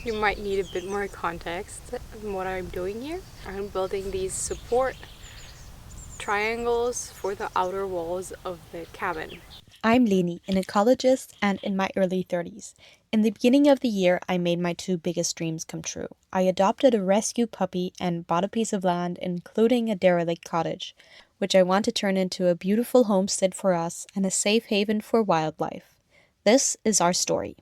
You might need a bit more context on what I'm doing here. I'm building these support triangles for the outer walls of the cabin. I'm Lainey, an ecologist and in my early 30s. In the beginning of the year, I made my two biggest dreams come true. I adopted a rescue puppy and bought a piece of land, including a derelict cottage, which I want to turn into a beautiful homestead for us and a safe haven for wildlife. This is our story.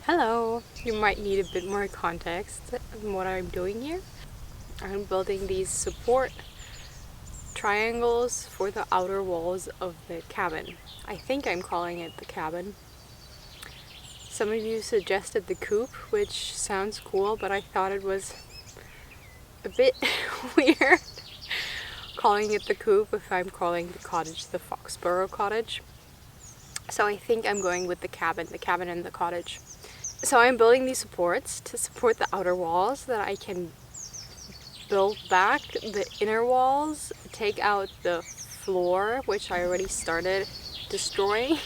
Hello! You might need a bit more context on what I'm doing here. I'm building these support triangles for the outer walls of the cabin. I think I'm calling it the cabin. Some of you suggested the coop, which sounds cool, but I thought it was a bit weird calling it the coop if I'm calling the cottage the Burrow Cottage. So I think I'm going with the cabin and the cottage. So I'm building these supports to support the outer walls so that I can build back the inner walls, take out the floor, which I already started destroying,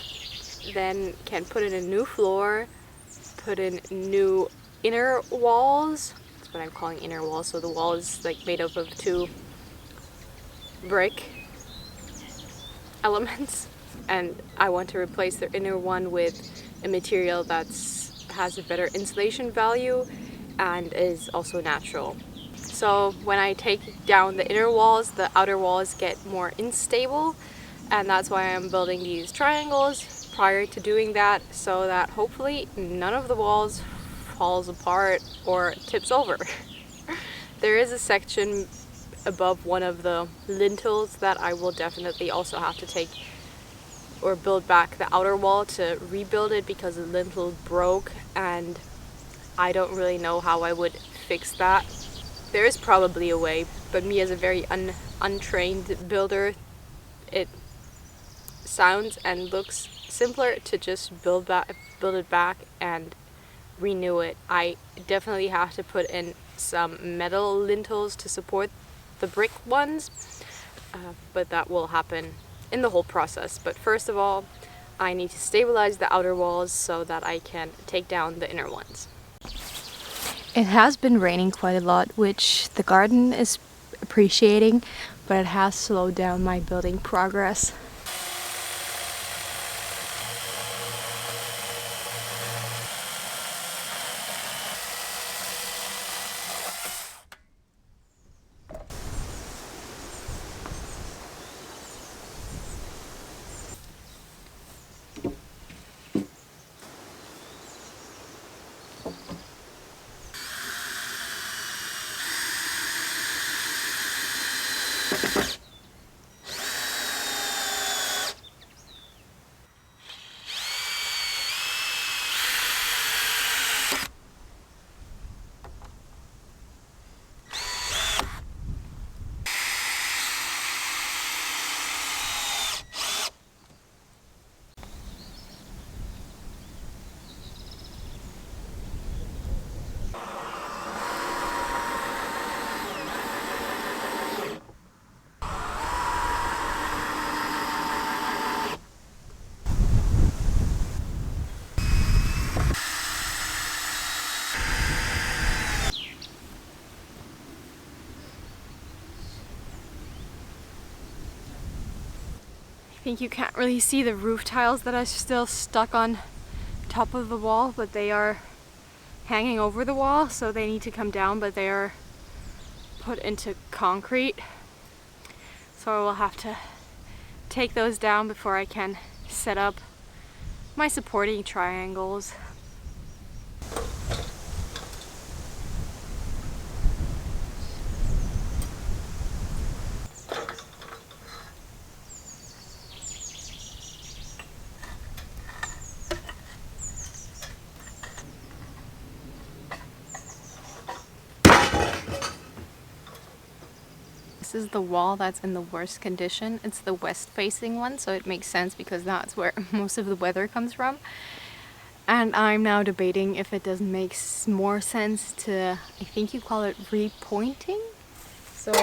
then can put in a new floor, put in new inner walls. That's what I'm calling inner walls. So the wall is like made up of two brick elements, and I want to replace the inner one with a material that has a better insulation value and is also natural. So when I take down the inner walls, the outer walls get more unstable, and that's why I'm building these triangles prior to doing that, so that hopefully none of the walls falls apart or tips over. There is a section above one of the lintels that I will definitely also have to take or build back the outer wall to rebuild it because the lintel broke, and I don't really know how I would fix that. There is probably a way, but me as a very untrained builder, it sounds and looks simpler to just build it back and renew it. I definitely have to put in some metal lintels to support the brick ones, but that will happen in the whole process. But first of all, I need to stabilize the outer walls so that I can take down the inner ones. It has been raining quite a lot, which the garden is appreciating, but it has slowed down my building progress. I think you can't really see the roof tiles that are still stuck on top of the wall, but they are hanging over the wall, so they need to come down, but they are put into concrete. So I will have to take those down before I can set up my supporting triangles. This is the wall that's in the worst condition. It's the west facing one, so it makes sense because that's where most of the weather comes from. And I'm now debating if it doesn't make more sense to, I think you call it repointing. So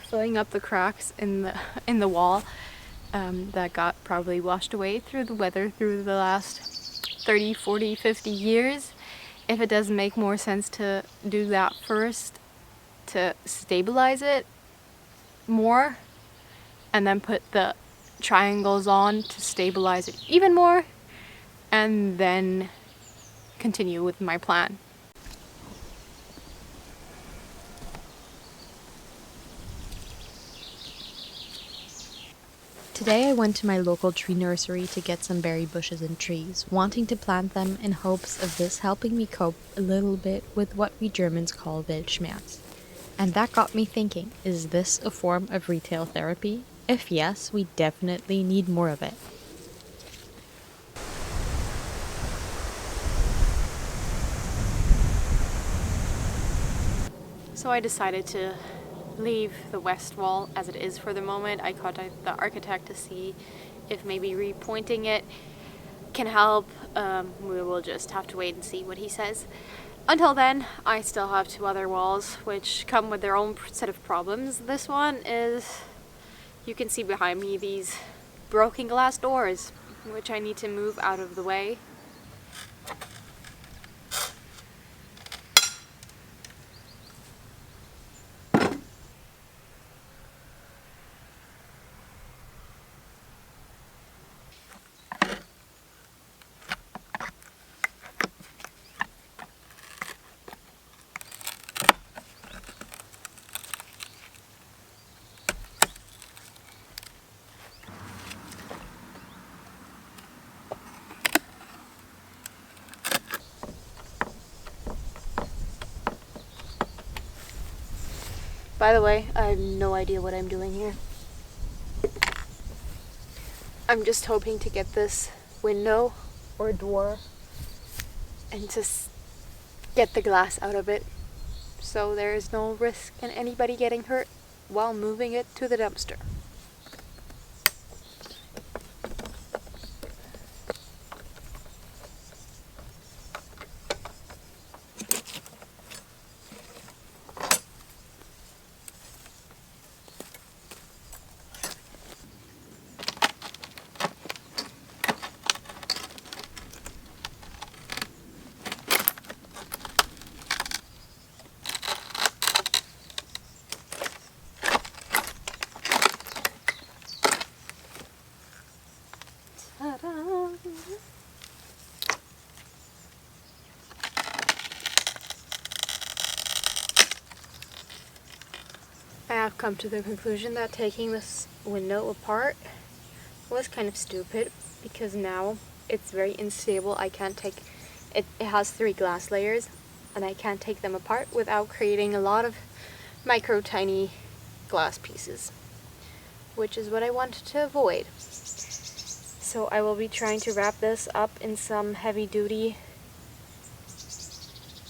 filling up the cracks in the wall that got probably washed away through the weather through the last 30, 40, 50 years. If it doesn't make more sense to do that first to stabilize it more, and then put the triangles on to stabilize it even more, and then continue with my plan. To Today I went to my local tree nursery to get some berry bushes and trees, wanting to plant them in hopes of this helping me cope a little bit with what we Germans call Weltschmerz. And that got me thinking, is this a form of retail therapy? If yes, we definitely need more of it. So I decided to leave the west wall as it is for the moment. I contacted the architect to see if maybe repointing it can help. We will just have to wait and see what he says. Until then, I still have two other walls which come with their own set of problems. This one is, you can see behind me these broken glass doors, which I need to move out of the way. By the way, I have no idea what I'm doing here. I'm just hoping to get this window or door and just get the glass out of it so there is no risk in anybody getting hurt while moving it to the dumpster. Ta-da! I have come to the conclusion that taking this window apart was kind of stupid because now it's very unstable. I can't take it. It has 3 glass layers and I can't take them apart without creating a lot of micro tiny glass pieces, which is what I wanted to avoid. So I will be trying to wrap this up in some heavy duty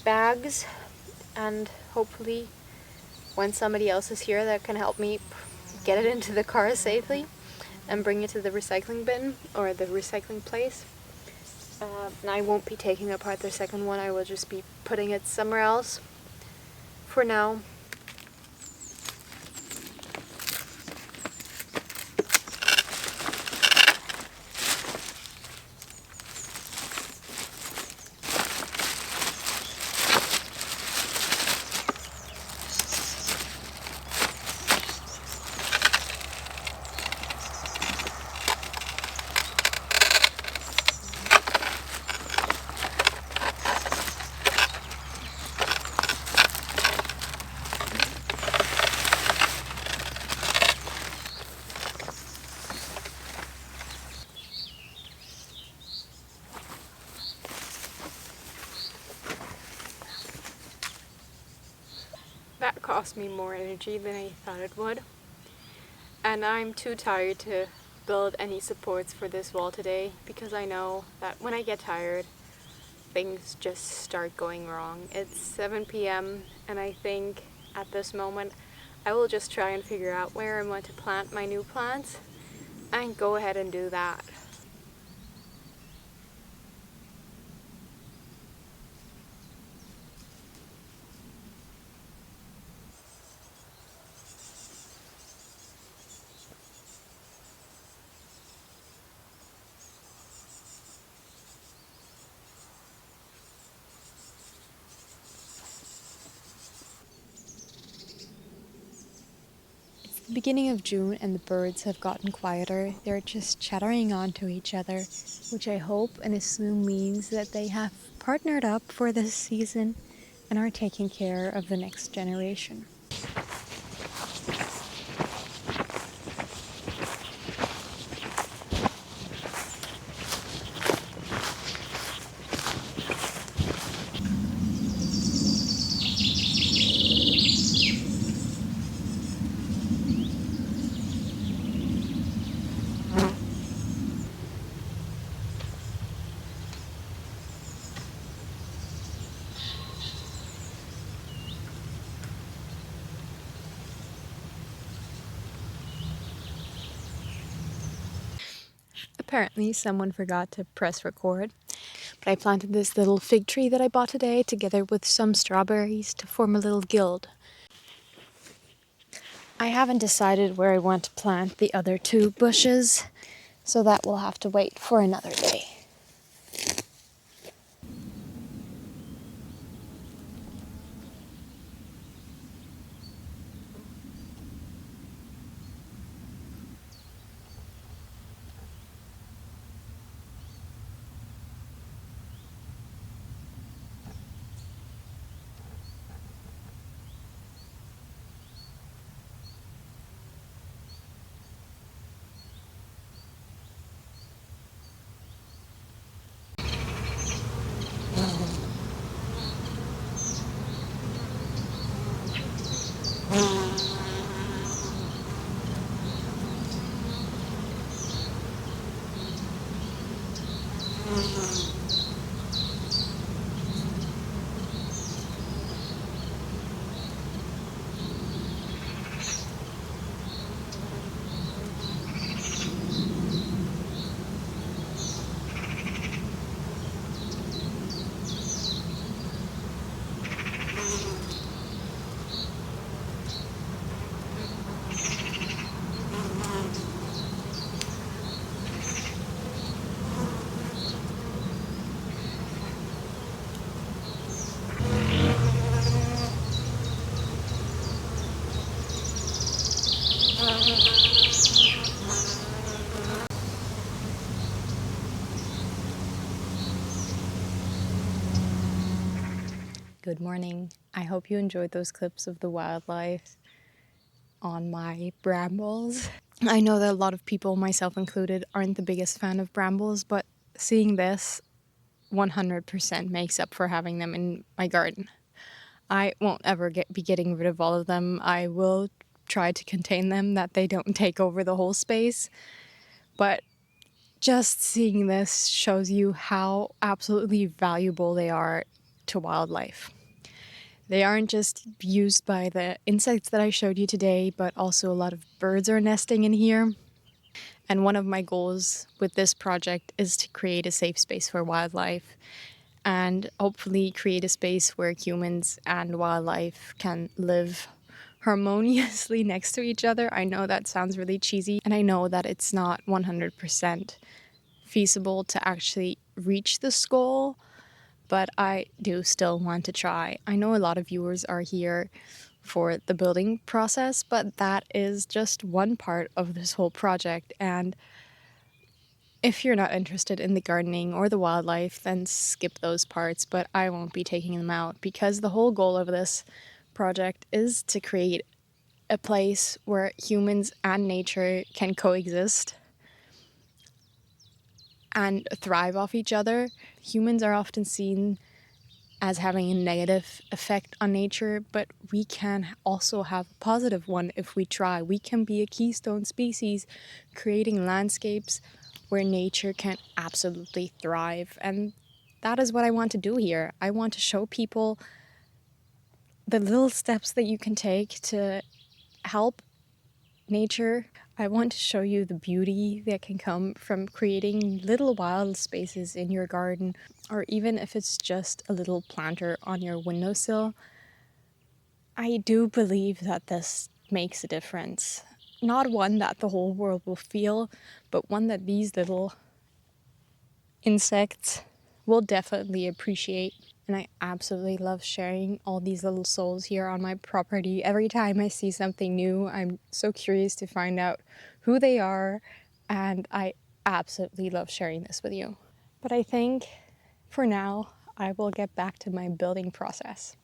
bags, and hopefully when somebody else is here that can help me get it into the car safely and bring it to the recycling bin or the recycling place. And I won't be taking apart the second one, I will just be putting it somewhere else for now. That cost me more energy than I thought it would. And I'm too tired to build any supports for this wall today because I know that when I get tired, things just start going wrong. It's 7 p.m. and I think at this moment I will just try and figure out where I'm going to plant my new plants and go ahead and do that. The beginning of June and the birds have gotten quieter. They're just chattering onto each other, which I hope and assume means that they have partnered up for this season and are taking care of the next generation. Apparently someone forgot to press record, but I planted this little fig tree that I bought today together with some strawberries to form a little guild. I haven't decided where I want to plant the other two bushes, so that will have to wait for another day. Good morning. I hope you enjoyed those clips of the wildlife on my brambles. I know that a lot of people, myself included, aren't the biggest fan of brambles, but seeing this 100% makes up for having them in my garden. I won't ever be getting rid of all of them. I will try to contain them, that they don't take over the whole space. But just seeing this shows you how absolutely valuable they are to wildlife. They aren't just used by the insects that I showed you today, but also a lot of birds are nesting in here. And one of my goals with this project is to create a safe space for wildlife and hopefully create a space where humans and wildlife can live harmoniously next to each other. I know that sounds really cheesy, and I know that it's not 100% feasible to actually reach this goal, but I do still want to try. I know a lot of viewers are here for the building process, but that is just one part of this whole project. And if you're not interested in the gardening or the wildlife, then skip those parts, but I won't be taking them out because the whole goal of this project is to create a place where humans and nature can coexist and thrive off each other. Humans are often seen as having a negative effect on nature, but we can also have a positive one if we try. We can be a keystone species, creating landscapes where nature can absolutely thrive. And that is what I want to do here. I want to show people the little steps that you can take to help nature. I want to show you the beauty that can come from creating little wild spaces in your garden, or even if it's just a little planter on your windowsill. I do believe that this makes a difference. Not one that the whole world will feel, but one that these little insects will definitely appreciate. And I absolutely love sharing all these little souls here on my property. Every time I see something new, I'm so curious to find out who they are, and I absolutely love sharing this with you. But I think for now, I will get back to my building process.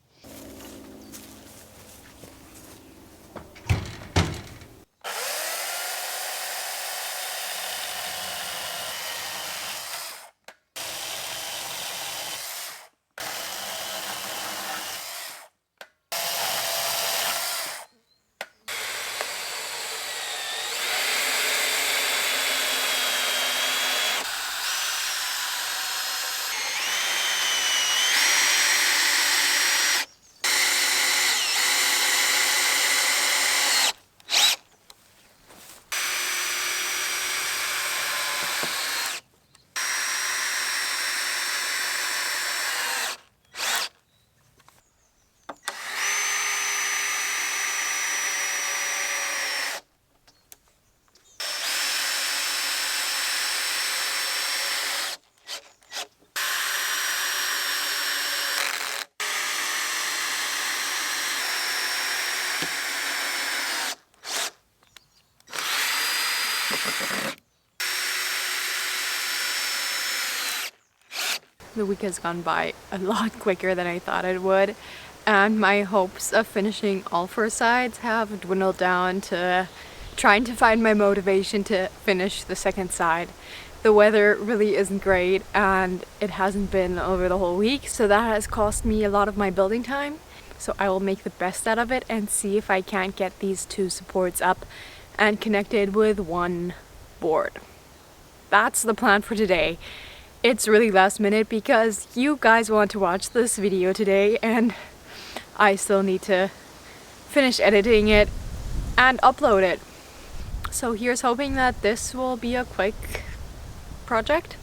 the week has gone by a lot quicker than I thought it would, and my hopes of finishing all 4 sides have dwindled down to trying to find my motivation to finish the second side. The weather really isn't great, and it hasn't been over the whole week, so that has cost me a lot of my building time. So I will make the best out of it and see if I can't get these 2 supports up and connected with 1 board. That's the plan for today. It's really last minute because you guys want to watch this video today, and I still need to finish editing it and upload it. So here's hoping that this will be a quick project.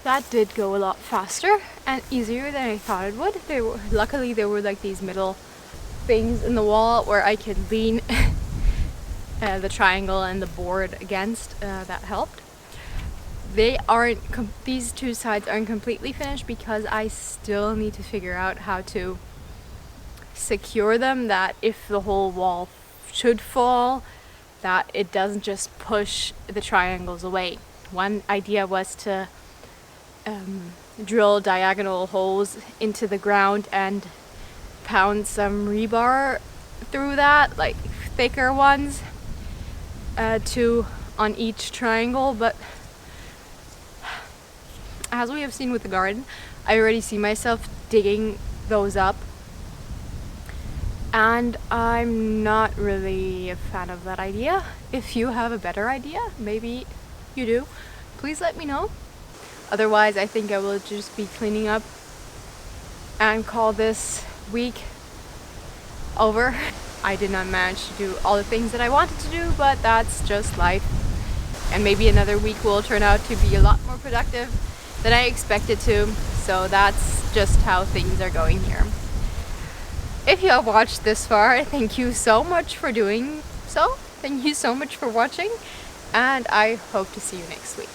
That did go a lot faster and easier than I thought it would. Luckily there were like these middle things in the wall where I could lean the triangle and the board against. That helped. These 2 sides aren't completely finished because I still need to figure out how to secure them, that if the whole wall should fall, that it doesn't just push the triangles away. One idea was to drill diagonal holes into the ground and pound some rebar through that, like thicker ones, 2 on each triangle. But as we have seen with the garden, I already see myself digging those up, and I'm not really a fan of that idea. If you have a better idea, maybe you do, please let me know. Otherwise, I think I will just be cleaning up and call this week over. I did not manage to do all the things that I wanted to do, but that's just life. And maybe another week will turn out to be a lot more productive than I expected to. So that's just how things are going here. If you have watched this far, thank you so much for doing so. Thank you so much for watching, and I hope to see you next week.